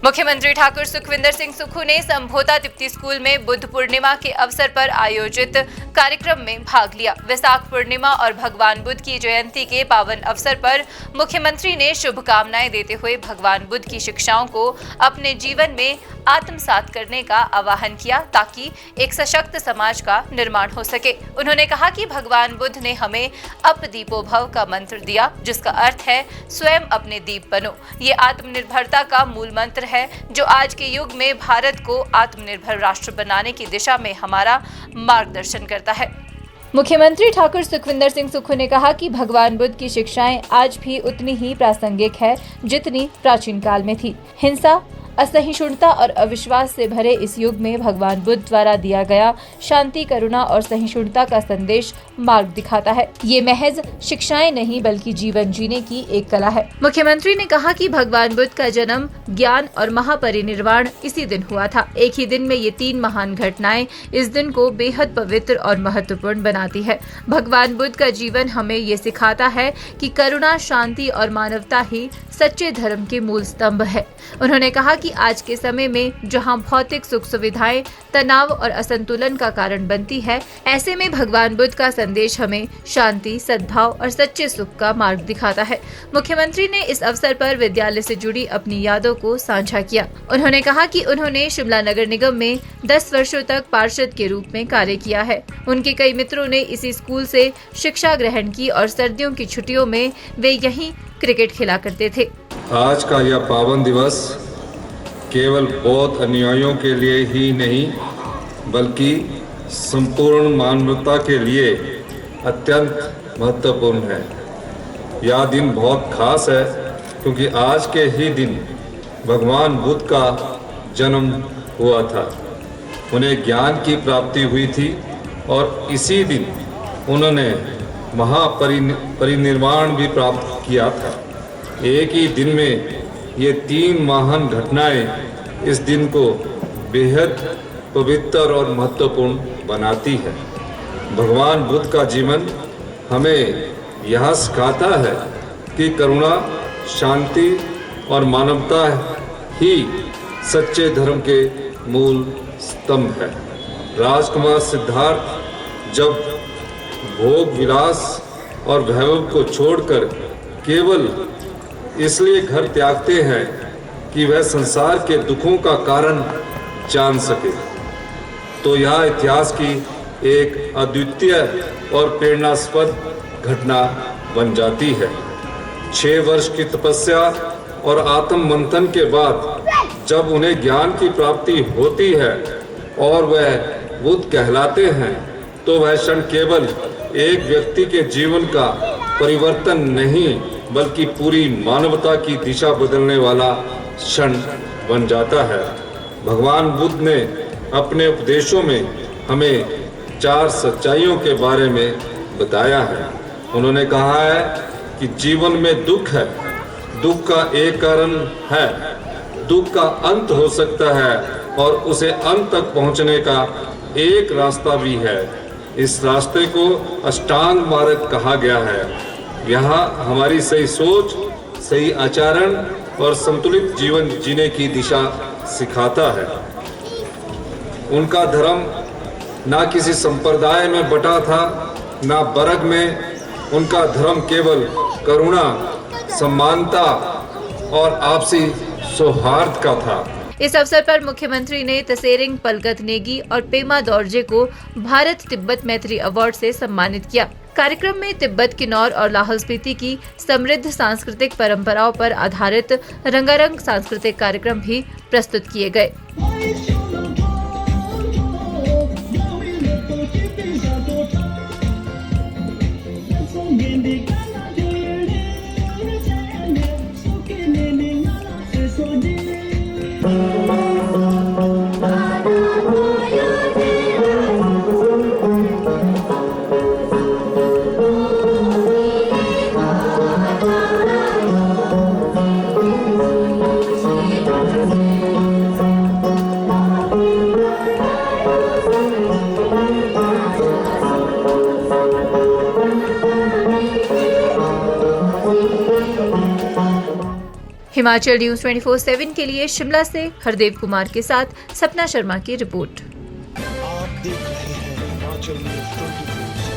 मुख्यमंत्री ठाकुर सुखविंदर सिंह सुक्खू ने संभोता तिप्ती स्कूल में बुद्ध पूर्णिमा के अवसर पर आयोजित कार्यक्रम में भाग लिया। वैशाख पूर्णिमा और भगवान बुद्ध की जयंती के पावन अवसर पर मुख्यमंत्री ने शुभकामनाएं देते हुए भगवान बुद्ध की शिक्षाओं को अपने जीवन में आत्मसात करने का आह्वान किया ताकि एक सशक्त समाज का निर्माण हो सके। उन्होंने कहा कि भगवान बुद्ध ने हमें अप दीपो भव का मंत्र दिया, जिसका अर्थ है स्वयं अपने दीप बनो। ये आत्मनिर्भरता का मूल मंत्र है जो आज के युग में भारत को आत्मनिर्भर राष्ट्र बनाने की दिशा में हमारा मार्गदर्शन करता है। मुख्यमंत्री ठाकुर सुखविंदर सिंह सुक्खू ने कहा कि भगवान बुद्ध की शिक्षाएं आज भी उतनी ही प्रासंगिक है जितनी प्राचीन काल में थी। हिंसा, असहिष्णुता और अविश्वास से भरे इस युग में भगवान बुद्ध द्वारा दिया गया शांति, करुणा और सहिष्णुता का संदेश मार्ग दिखाता है। ये महज शिक्षाएं नहीं बल्कि जीवन जीने की एक कला है। मुख्यमंत्री ने कहा कि भगवान बुद्ध का जन्म, ज्ञान और महापरिनिर्वाण इसी दिन हुआ था। एक ही दिन में ये 3 महान घटनाएं इस दिन को बेहद पवित्र और महत्वपूर्ण बनाती है। भगवान बुद्ध का जीवन हमें ये सिखाता है कि करुणा, शांति और मानवता ही सच्चे धर्म के मूल स्तंभ है। उन्होंने कहा कि आज के समय में जहां भौतिक सुख सुविधाएं तनाव और असंतुलन का कारण बनती है, ऐसे में भगवान बुद्ध का संदेश हमें शांति, सद्भाव और सच्चे सुख का मार्ग दिखाता है। मुख्यमंत्री ने इस अवसर पर विद्यालय से जुड़ी अपनी यादों को साझा किया। उन्होंने कहा कि उन्होंने शिमला नगर निगम में 10 वर्षों तक पार्षद के रूप में कार्य किया है। उनके कई मित्रों ने इसी स्कूल से शिक्षा ग्रहण की और सर्दियों की छुट्टियों में वे यहीं क्रिकेट खेला करते थे। आज का यह पावन दिवस केवल बौद्ध अनुयायियों के लिए ही नहीं बल्कि संपूर्ण मानवता के लिए अत्यंत महत्वपूर्ण है। यह दिन बहुत खास है क्योंकि आज के ही दिन भगवान बुद्ध का जन्म हुआ था। उन्हें ज्ञान की प्राप्ति हुई थी और इसी दिन उन्होंने महापरिनिर्वाण भी प्राप्त किया था। एक ही दिन में ये 3 महान घटनाएं इस दिन को बेहद पवित्र और महत्वपूर्ण बनाती है। भगवान बुद्ध का जीवन हमें यह सिखाता है कि करुणा, शांति और मानवता ही सच्चे धर्म के मूल स्तंभ है। राजकुमार सिद्धार्थ जब भोग विलास और वैभव को छोड़कर केवल इसलिए घर त्यागते हैं कि वह संसार के दुखों का कारण जान सके, तो यह इतिहास की एक अद्वितीय और प्रेरणास्पद घटना बन जाती है। 6 वर्ष की तपस्या और आत्म मंथन के बाद जब उन्हें ज्ञान की प्राप्ति होती है और वह बुद्ध कहलाते हैं, तो वह क्षण केवल एक व्यक्ति के जीवन का परिवर्तन नहीं बल्कि पूरी मानवता की दिशा बदलने वाला क्षण बन जाता है। भगवान बुद्ध ने अपने उपदेशों में हमें 4 सच्चाइयों के बारे में बताया है। उन्होंने कहा है कि जीवन में दुख है, दुख का एक कारण है, दुख का अंत हो सकता है और उसे अंत तक पहुंचने का एक रास्ता भी है। इस रास्ते को अष्टांग मार्ग कहा गया है। यहाँ हमारी सही सोच, सही आचरण और संतुलित जीवन जीने की दिशा सिखाता है। उनका धर्म ना किसी संप्रदाय में बटा था, ना वर्ग में। उनका धर्म केवल करुणा, समानता और आपसी सौहार्द का था। इस अवसर पर मुख्यमंत्री ने तसेरिंग पलगत नेगी और पेमा दौर्जे को भारत तिब्बत मैत्री अवार्ड से सम्मानित किया। कार्यक्रम में तिब्बत, किन्नौर और लाहौल स्पीति की समृद्ध सांस्कृतिक परंपराओं पर आधारित रंगारंग सांस्कृतिक कार्यक्रम भी प्रस्तुत किए गए। हिमाचल न्यूज 24/7 के लिए शिमला से हरदेव कुमार के साथ सपना शर्मा की रिपोर्ट। आप देख रहे हैं हिमाचल न्यूज 24/7।